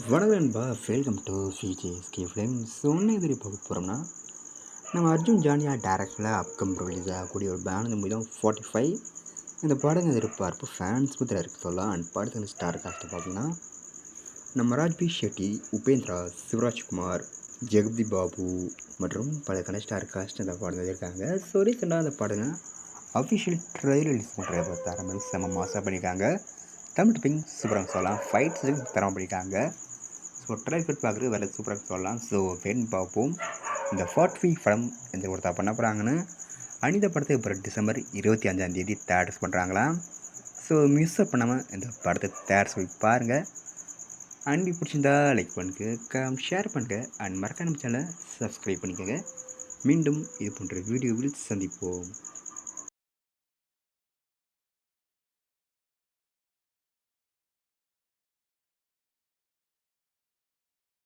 வணக்கம் நண்பா, welcome to சிஜேஎஸ்கே films. ஒன்று எதிரி பார்க்க போகிறோம்னா, நம்ம அர்ஜுன் ஜானியா டேரக்டரில் அப்கம் ரிலீஸ் ஆகக்கூடிய ஒரு பேனு மூவி தான் 45. இந்த படம் எதிர்பார்ப்பு ஃபேன்ஸ் பற்றியில் இருக்குது சொல்லலாம். அண்ட் படத்தில் ஸ்டார் காஸ்ட்டு பார்த்தீங்கன்னா, நம்ம ராஜ்பி ஷெட்டி, உபேந்திரா, சிவராஜ்குமார், ஜெகதி பாபு மற்றும் பல ஸ்டார் காஸ்ட் இந்த படம் இருக்காங்க. ஸோ ரீசெண்டாக அந்த படம் அஃபிஷியல் ட்ரெயிலர் ரிலீஸ் பண்ணுறத தரமே செம்ம மாசாக பண்ணியிருக்காங்க. தமிழ் டப்பிங் சூப்பராக சொல்லலாம். ஃபைட்ஸும் தரமாக பண்ணியிருக்காங்க. ஸோ ட்ரைலர் பார்க்குறது வேறு சூப்பராக சொல்லலாம். ஸோ வென் பார்ப்போம் இந்த 45 படம் எந்த ஒருத்தா பண்ண போகிறாங்கன்னு. அனித படத்தை இப்போ டிசம்பர் 25 தேட்டர்ஸ் பண்ணுறாங்களாம். ஸோ மிஸ் பண்ணாமல் இந்த படத்தை தேட்டர்ஸ் போய் பாருங்கள். அன்பி பிடிச்சிருந்தா லைக் பண்ணுங்க, ஷேர் பண்ணுங்க, அண்ட் மறக்காம சேனலை சப்ஸ்கிரைப் பண்ணிக்கோங்க. மீண்டும் இது போன்ற வீடியோவில் சந்திப்போம்.